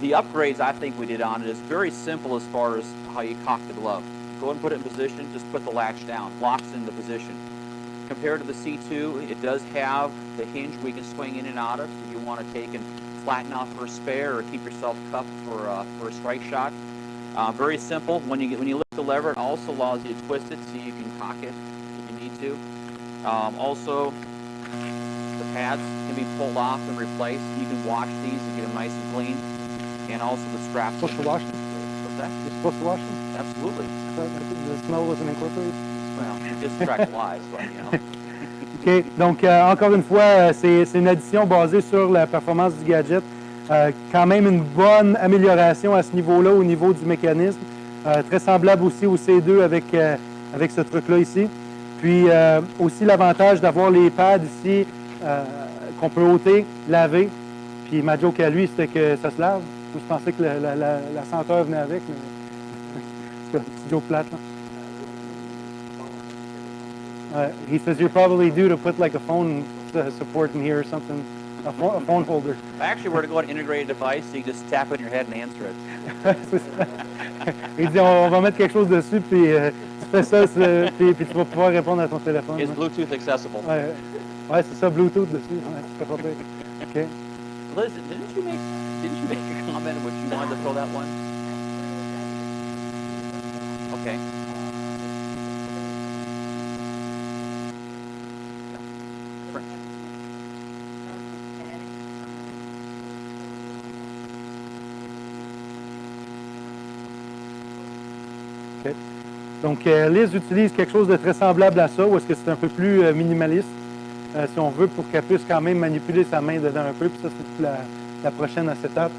B: The upgrades I think we did on it is very simple as far as how you cock the glove. Go ahead and put it in position. Just put the latch down. Locks into position. Compared to the C2, it does have the hinge we can swing in and out of if you want to take and flatten off for a spare or keep yourself cupped for a strike shot. Very simple. When you lift the lever, it also allows you to twist it so you can cock it if you need to. Also, the pads can be pulled off and replaced. You can wash these and get them nice and clean. And also the straps.
A: Supposed to wash them?
B: What's that?
A: You're supposed to wash them?
B: Absolutely.
A: The smell wasn't incorporated?
B: Well, just track lives, but, you know.
A: OK. Donc, encore une fois, c'est une addition basée sur la performance du gadget. Quand même une bonne amélioration à ce niveau-là, au niveau du mécanisme. Très semblable aussi au C2 avec ce truc-là ici. Puis, aussi l'avantage d'avoir les pads ici qu'on peut ôter, laver. Puis, ma joke à lui, c'était que ça se lave. Je pensais que la senteur venait avec, mais c'est un petit joke plate, là. He says you're probably due to put like a phone support in here or something, a phone holder.
B: Actually, we're going to go ahead and integrate a device so you can just tap it in your head and answer it.
A: Il dit on va mettre quelque chose dessus, puis tu fais ça, puis tu vas pouvoir répondre à ton téléphone.
B: Is Bluetooth accessible?
A: Ouais, c'est ça, Bluetooth dessus. Ouais, c'est pas pire. OK.
B: Liz, didn't you make a comment which you wanted to throw that one? Okay.
A: OK. Donc, Liz utilise quelque chose de très semblable à ça, ou est-ce que c'est un peu plus minimaliste, si on veut, pour qu'elle puisse quand même manipuler sa main dedans un peu. Puis ça, c'est la prochaine à cette étape.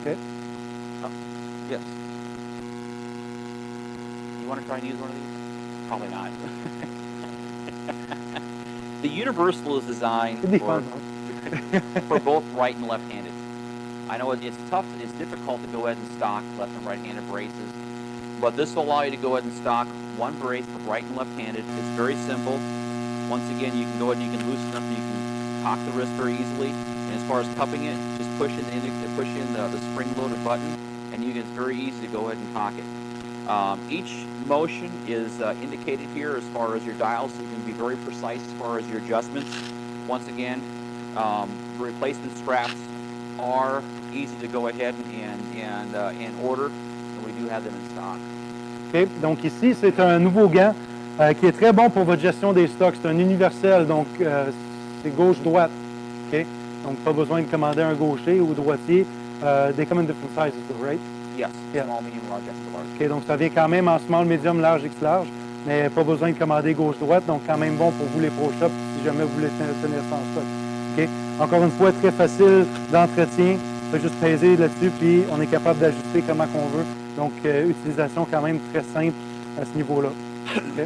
A: OK.
B: Oh, yes. You want to try and use one of these? Probably not. The Universal is designed
A: It'd be
B: for,
A: fun.
B: for both right and left-handed. I know it's tough, it's difficult to go ahead and stock left and right-handed braces, but this will allow you to go ahead and stock one brace for right and left-handed. It's very simple. Once again, you can go ahead and you can loosen up, you can cock the wrist very easily. And as far as cupping it, just push in the spring-loaded button, and it's very easy to go ahead and cock it. Each motion is indicated here as far as your dial, so you can be very precise as far as your adjustments. Once again, replacement straps are easy to go ahead and order, and we do have them in stock.
A: OK. Donc ici, c'est un nouveau gant qui est très bon pour votre gestion des stocks. C'est un universel, donc c'est gauche-droite. OK? Donc, pas besoin de commander un gaucher ou droitier. They come in different sizes, right?
B: Yes,
A: Yeah.
B: small, medium, large, extra large.
A: OK, donc ça vient quand même en small, medium, large, X large, mais pas besoin de commander gauche-droite, donc quand même bon pour vous les pro shops si jamais vous voulez tenir ça en stock. OK? Encore une fois, très facile d'entretien. On peut juste peser là-dessus, puis on est capable d'ajuster comment qu'on veut. Donc, utilisation quand même très simple à ce niveau-là. OK?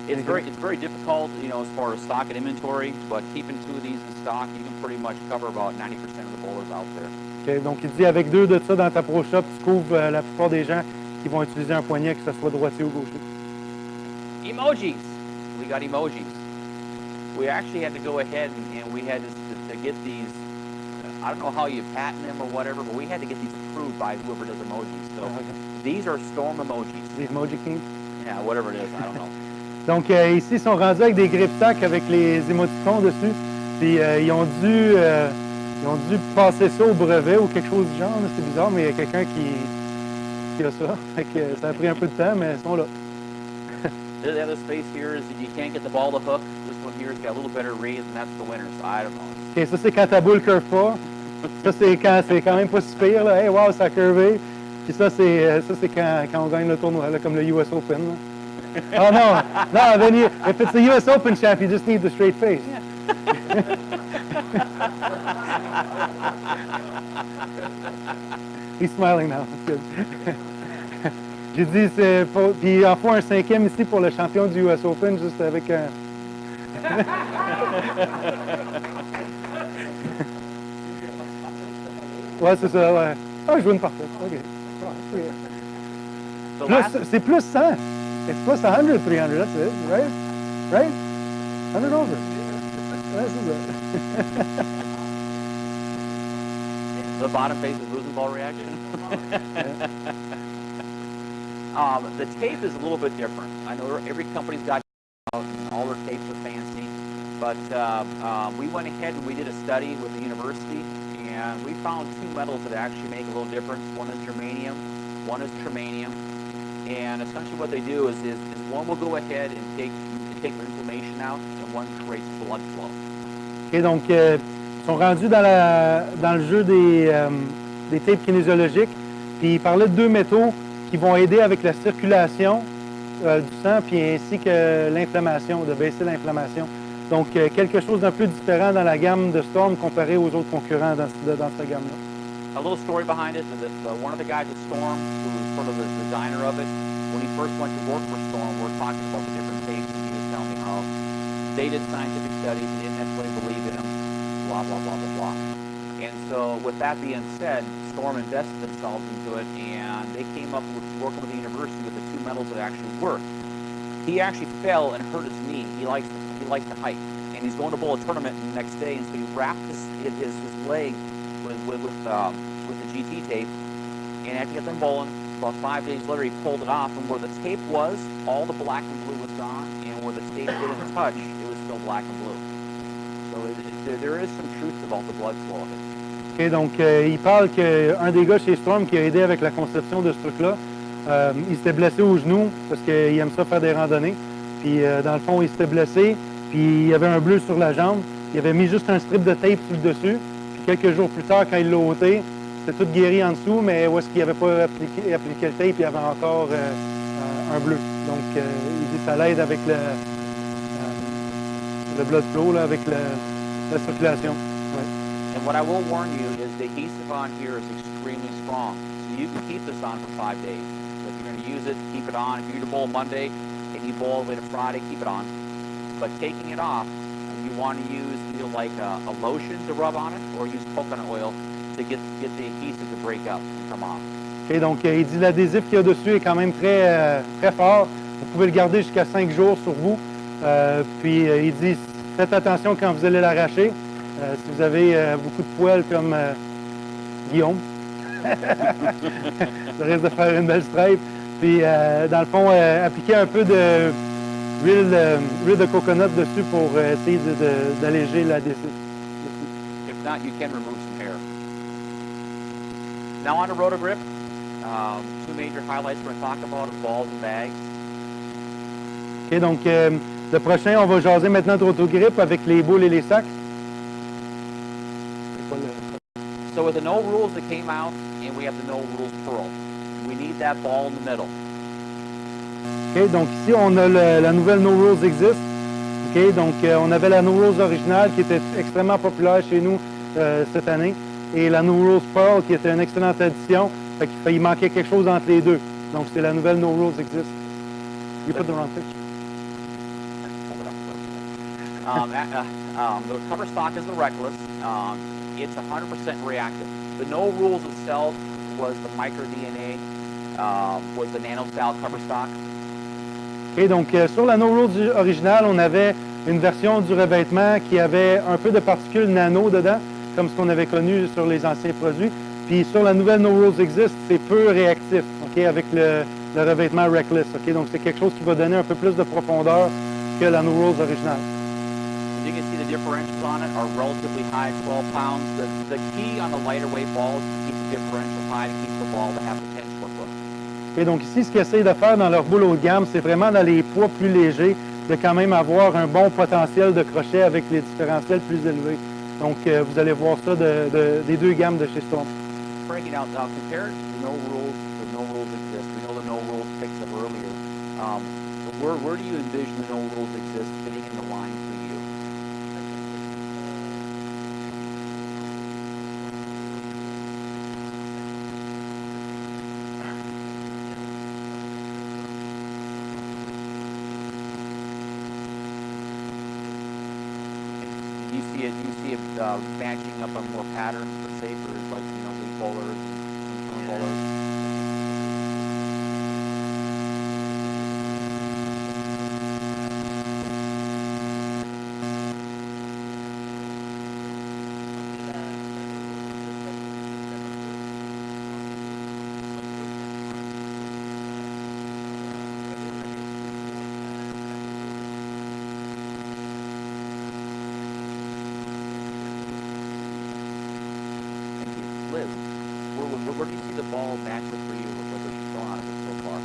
B: It's very difficult, as far as stock and inventory, but keeping two of these in stock, you can pretty much cover about 90% of the bowlers out there.
A: OK, donc il dit avec 2 de ça dans ta pro shop, tu couvres la plupart des gens qui vont utiliser un poignet, que ce soit droitier ou gaucher.
B: Emojis. We got emojis. We actually had to go ahead and we had to get these. I don't know how you patent them or whatever, but we had to get these approved by whoever does emojis. So these are storm emojis.
A: Les Emoji Kings.
B: Yeah, whatever it is, I don't know.
A: Donc ici, ils sont rendus avec des grip sacs avec les émoticons dessus. Puis ils ont dû passer ça au brevet ou quelque chose du genre. C'est bizarre, mais il y a quelqu'un qui a ça. Fait que ça a pris un peu de temps, mais ils sont là.
B: The other space here is if you can't get the ball to hook. This one here has got a little better raise, and that's the winner. So I don't know.
A: OK, ça c'est quand ta boule curve pas. Ça c'est quand même pas si pire. Là. Hey, wow, ça a curvé. Puis ça c'est quand on gagne le tournoi, là, comme le US Open. Là. Oh no, no, then if it's the US Open champ, you just need the straight face. He's smiling now. That's good. J'ai dit, puis il en faut un 5e ici pour le champion du US Open, juste avec un... Ouais, c'est ça, ouais. Ah, je joue une parfaite. OK. C'est plus 100. It's plus 100, 300, that's it, right? Right? 100 over. This is it.
B: The bottom face is losing ball reaction. The tape is a little bit different. I know every company's got out and all their tapes are fancy, but we went ahead and we did a study with the university, and we found 2 metals that actually make a little difference. One is germanium, one is tremanium, and essentially what they do is one will go ahead and take the inflammation out, and one creates blood flow.
A: OK, donc, sont rendus dans le jeu des tapes kinésiologiques. Puis il parlait de 2 métaux qui vont aider avec la circulation du sang, puis ainsi que l'inflammation, de baisser l'inflammation. Donc, quelque chose d'un peu différent dans la gamme de Storm comparé aux autres concurrents dans cette gamme-là.
B: A little story behind it is that one of the guys at Storm, who was sort of the designer of it, when he first went to work for Storm, we were talking about the different tapes, and he was telling me how they did scientific studies, he didn't necessarily believe in them, blah, blah, blah, blah, blah. And so, with that being said, Storm invested themselves into it, and they came up with working with the university with the 2 metals that actually worked. He actually fell and hurt his knee. He likes to hike, and he's going to bowl a tournament the next day, and so he wrapped his leg with the GT tape, and after he got done bowling, about 5 days later, he pulled it off, and where the tape was, all the black and blue was gone, and where the tape didn't touch, it was still black and blue. So there is some truth about the blood flow of it.
A: Okay, donc, il parle qu'un des gars chez Storm qui a aidé avec la conception de ce truc-là, il s'était blessé au genou parce qu'il aime ça faire des randonnées. Puis, dans le fond, il s'était blessé, puis il y avait un bleu sur la jambe. Il avait mis juste un strip de tape sur le dessus. Puis, quelques jours plus tard, quand il l'a ôté, c'était tout guéri en dessous, mais où est-ce qu'il n'avait pas appliqué le tape, il y avait encore un bleu. Donc, il dit que ça l'aide avec le blood flow, là, avec la circulation. Ouais.
B: And what I will warn you is the adhesive on here is extremely strong. So you can keep this on for 5 days. So if you're going to use it, keep it on. If you're going to bowl Monday and you bowl all the way to Friday, keep it on. But taking it off, you want to use either like a lotion to rub on it or use coconut oil to get the adhesive to break up and come off.
A: Okay, donc, il dit l'adhésif qu'il y a dessus est quand même très, très fort. Vous pouvez le garder jusqu'à 5 jours sur vous. Puis, il dit, faites attention quand vous allez l'arracher. Si vous avez beaucoup de poils comme Guillaume, ça risque de faire une belle stripe. Puis, dans le fond, appliquez un peu d'huile de coconut dessus pour essayer d'alléger l'adhésif.
B: If not, you can remove some hair. Now on to Rotogrip. 2 major highlights we're going to talk about are balls and bags.
A: OK, donc, le prochain, on va jaser maintenant de Rotogrip avec les boules et les sacs.
B: So with the no rules that came out, and we have the no rules pearl, we need that ball in the middle.
A: OK, donc ici, on a la nouvelle No Rules Exist. OK, donc on avait la No Rules originale qui était extrêmement populaire chez nous cette année et la No Rules Pearl qui était une excellente addition. Fait qu'il manquait quelque chose entre les deux. Donc c'est la nouvelle No Rules Exist. You put the wrong picture.
B: The cover stock is the Reckless. It's 100% reactive. The no rules itself was the micro DNA, was the nano style cover stock.
A: OK, donc sur la No Rules originale, on avait une version du revêtement qui avait un peu de particules nano dedans, comme ce qu'on avait connu sur les anciens produits. Puis sur la nouvelle No Rules Exist, c'est peu réactif, OK, avec le revêtement Reckless. OK, donc c'est quelque chose qui va donner un peu plus de profondeur que la No Rules originale.
B: You can see the differentials on it are relatively high, 12 pounds. The key on the lighter weight balls is to keep the differential high to keep the ball to have the 10 foot look.
A: Et donc ici, ce qu'ils essayent de faire dans leur boule haut de gamme, c'est vraiment dans les poids plus légers, de quand même avoir un bon potentiel de crochet avec les différentiels plus élevés. Donc vous allez voir ça des 2 gammes de chez Storm.
B: Breaking out now, compared to the no rules exist. We know the no rules picked up earlier. Where do you envision the no rules exist fitting in the line for you? Do you see it matching up on more patterns for safers, like, lead bowlers and swing bowlers? Liz, where do you see the ball match with for you with what you've thrown out of it so far?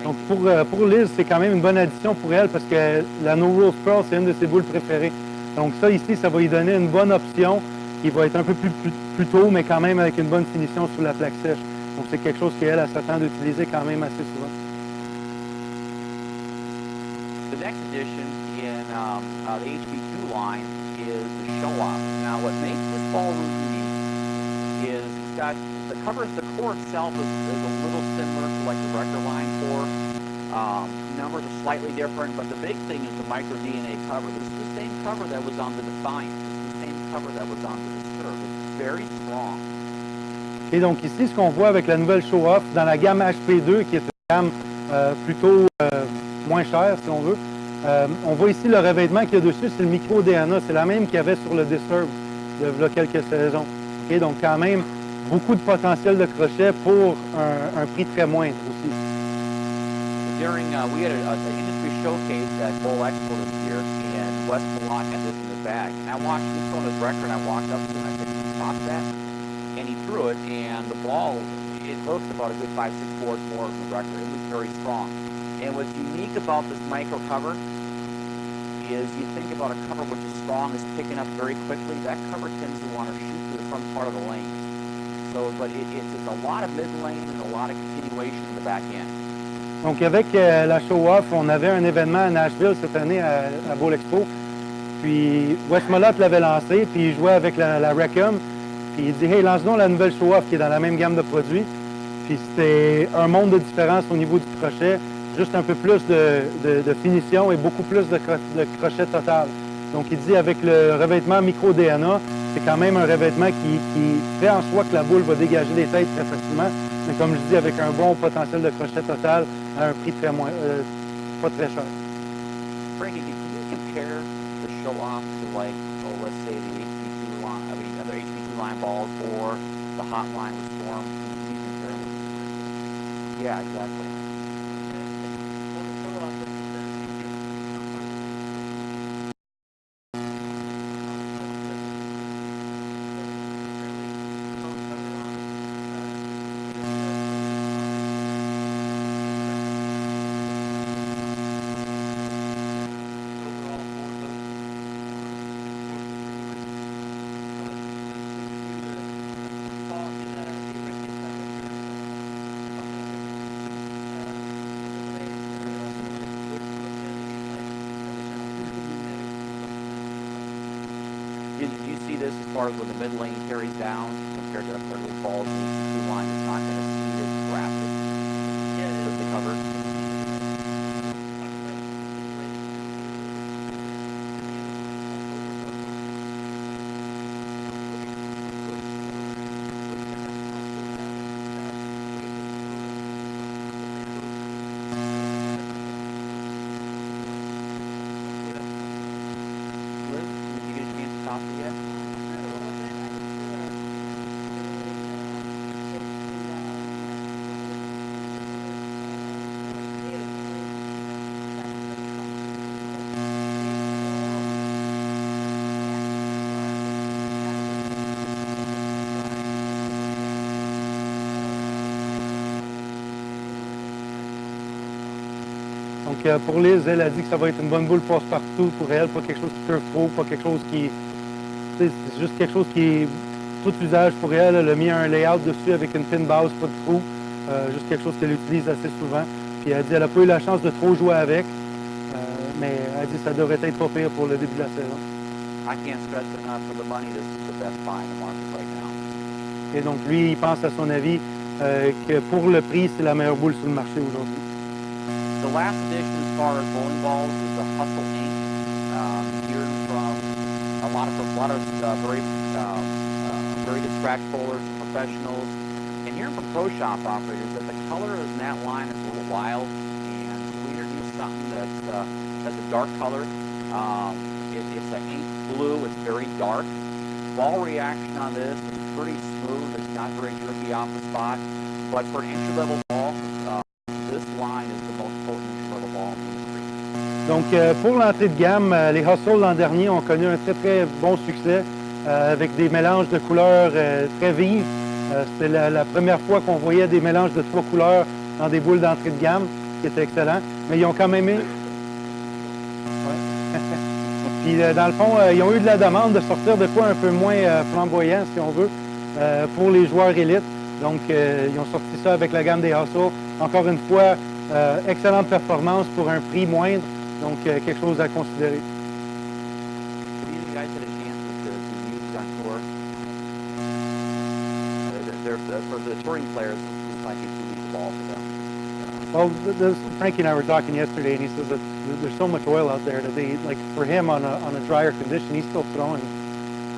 A: Donc, pour Liz, c'est quand même une bonne addition pour elle parce que la No Rules Pearl, c'est une de ses boules préférées. Donc, ça, ici, ça va lui donner une bonne option qui va être un peu plus tôt, mais quand même avec une bonne finition sous la plaque sèche. Donc, c'est quelque chose qu'elle s'attend d'utiliser quand même assez souvent.
B: The next addition in the HB2 line is the show-off. Now, what makes this ball really unique is it's got the core itself is a little similar to like the Wrecker line core. Numbers are slightly different, but the big thing is the micro DNA cover. This is the same cover that was on the Defiant. This is the same cover that was on the Disturb. It's very strong.
A: Et donc ici, ce qu'on voit avec la nouvelle show-off dans la gamme HP2, qui est une gamme plutôt moins chère, si on veut, on voit ici le revêtement qu'il y a dessus, c'est le micro DNA. C'est la même qu'il y avait sur le Disturb il y a quelques saisons. Okay, donc quand même, beaucoup de potentiel de crochet pour un prix très moindre aussi.
B: During, we had an industry showcase at Bowl Expo this year, and Wes Malott had this in his bag. And I watched this on his record, and I walked up to him, and I said, "Can you stop that?" And he threw it, and the ball, it looked about a good 5-6 boards more than the record. It was very strong. And what's unique about this micro cover is you think about a cover which is strong, is picking up very quickly. That cover tends to want to shoot to the front part of the lane. So, but it's a lot of mid-lane and a lot of continuation in the back end.
A: Donc, avec la show-off, on avait un événement à Nashville cette année à Bowl Expo. Puis, Wes Malott l'avait lancé, puis il jouait avec la Recum. Puis, il dit, hey, lance-nous la nouvelle show-off qui est dans la même gamme de produits. Puis, c'était un monde de différence au niveau du crochet, juste un peu plus de finition et beaucoup plus de crochet total. Donc, il dit, avec le revêtement micro-DNA, c'est quand même un revêtement qui fait en soi que la boule va dégager des têtes très facilement. Mais comme je dis, avec un bon potentiel de crochet total à un prix pas très cher.
B: Frankie, can you compare the show-off to like, oh, let's say the HB2 line, I mean, other HB2 line balls or the hot line with Storm? Can you compare them? Yeah, exactly. Did you see this as far as when the mid lane carries down compared to the early balls in the HB2 line? It's not going to see as drastic with the cover. Liz, did you get a chance to talk to yet?
A: Donc, pour Liz, elle a dit que ça va être une bonne boule passe-partout pour elle, pas quelque chose qui curve trop, pas quelque chose qui... C'est juste quelque chose qui est tout usage pour elle. Elle a mis un layout dessus avec une pin base, pas de trou. Juste quelque chose qu'elle utilise assez souvent. Puis elle dit qu'elle n'a pas eu la chance de trop jouer avec, mais elle dit que ça devrait être pas pire pour le début de la saison.
B: I can't stress enough for the money. This is the best buy in the market right now.
A: Et donc, lui, il pense à son avis que pour le prix, c'est la meilleure boule sur le marché aujourd'hui.
B: The last edition as far as bowling balls is the Hustle Inc. Here from a lot of very good scratch bowlers, professionals, and hearing from pro shop operators that the color in that line is a little wild, and we introduced something that's a dark color. It's an ink blue. It's very dark. Ball reaction on this is pretty smooth. It's not very jerky off the spot, but for an entry-level ball, this line is the most potent entry-level ball in the industry.
A: Donc, pour l'entrée de gamme, les Hustle l'an dernier ont connu un très, très bon succès avec des mélanges de couleurs très vives. C'était la première fois qu'on voyait des mélanges de 3 couleurs dans des boules d'entrée de gamme. qui était excellent. Mais ils ont quand même... Ouais. Puis, dans le fond, ils ont eu de la demande de sortir de quoi un peu moins flamboyant, si on veut, pour les joueurs élites. Donc, ils ont sorti ça avec la gamme des Hustle. Encore une fois, excellente performance pour un prix moindre. Donc, quelque chose à considérer.
B: You guys had a chance to use it on tour. For the touring players, it's like it's a weak ball for them.
A: Well, Frankie and I were talking yesterday, and he says that there's so much oil out there that they, like, for him on a drier condition, he's still throwing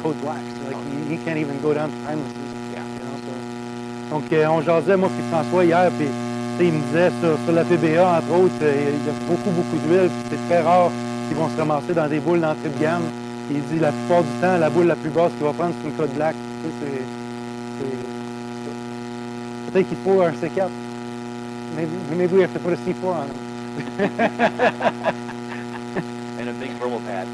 A: code blacks. Like, he can't even go down to timeless.
B: Yeah.
A: You know, so. Donc, on jasait, moi puis François, hier, puis il me disait sur la PBA, entre autres, il y a beaucoup d'huile, puis c'est très rare qu'ils vont se ramasser dans des boules d'entrée de gamme. Il dit la plupart du temps, la boule la plus basse qu'il va prendre, c'est une code black. Tu sais, peut-être qu'il faut un C4. Maybe we have to put a C4 on him.
B: And a big verbal pad.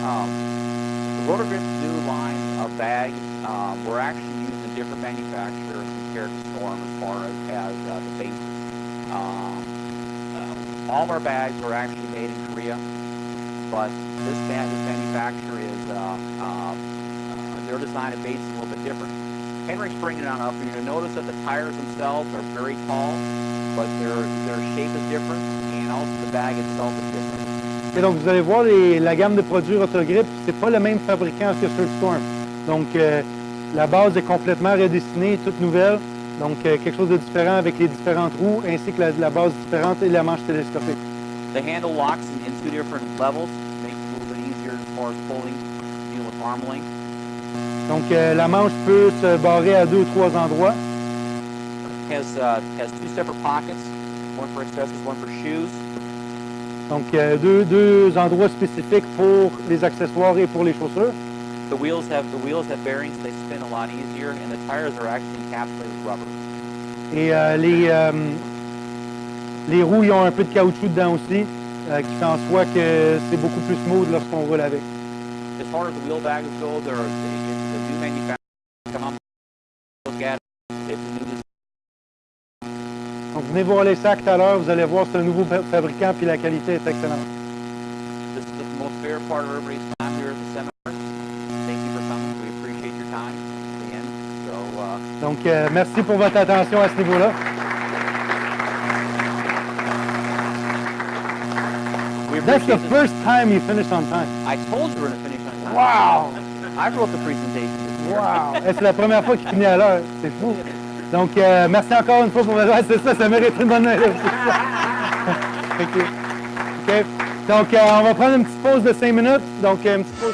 B: The Rotor-Grip's new line of bags, we're actually using a different manufacturer compared to Storm as far as the base. All of our bags are actually made in Korea, but this manufacturer is their design and base is a little bit different. Henrik's bringing it on up. You're going to notice that the tires themselves are very tall, but their shape is different, and also the bag itself is different.
A: Et donc, vous allez voir la gamme de produits Rotor-Grip, c'est pas le même fabricant que sur le Storm. Donc, la base est complètement redessinée, toute nouvelle. Donc, quelque chose de différent avec les différentes roues, ainsi que la base différente et la manche télescopique.
B: The handle locks in 2 different levels, makes it a little bit easier as far as pulling, dealing with arm length.
A: Donc, la manche peut se barrer à 2 ou 3 endroits.
B: Has 2 separate pockets, one for accessories, one for shoes.
A: Donc, deux endroits spécifiques pour les accessoires et pour les chaussures.
B: The wheels have bearings, they spin a lot easier, and the tires are actually encapsulated with rubber.
A: Et les roues, ils ont un peu de caoutchouc dedans aussi, qui fait en soi que c'est beaucoup plus smooth lorsqu'on roule avec.
B: As far as the wheel bags go, the new manufacturer come up, look at it. It's a new design.
A: Donc, venez voir les sacs tout à l'heure, vous allez voir, c'est un nouveau fabricant, puis la qualité est excellente.
B: This is the most favorite part of everybody's time here at the seminar. Thank you for coming. We appreciate your time. Again.
A: Donc, merci pour votre attention à ce niveau-là. That's the first time you finished on time.
B: I told you we were going to finish on time.
A: Wow!
B: I wrote the presentation.
A: Wow! C'est la première fois qu'il finit à l'heure. C'est fou. Donc, merci encore une fois pour votre... C'est ça mérite une bonne main. Thank you. OK. Donc, on va prendre une petite pause de 5 minutes. Donc, une petite pause...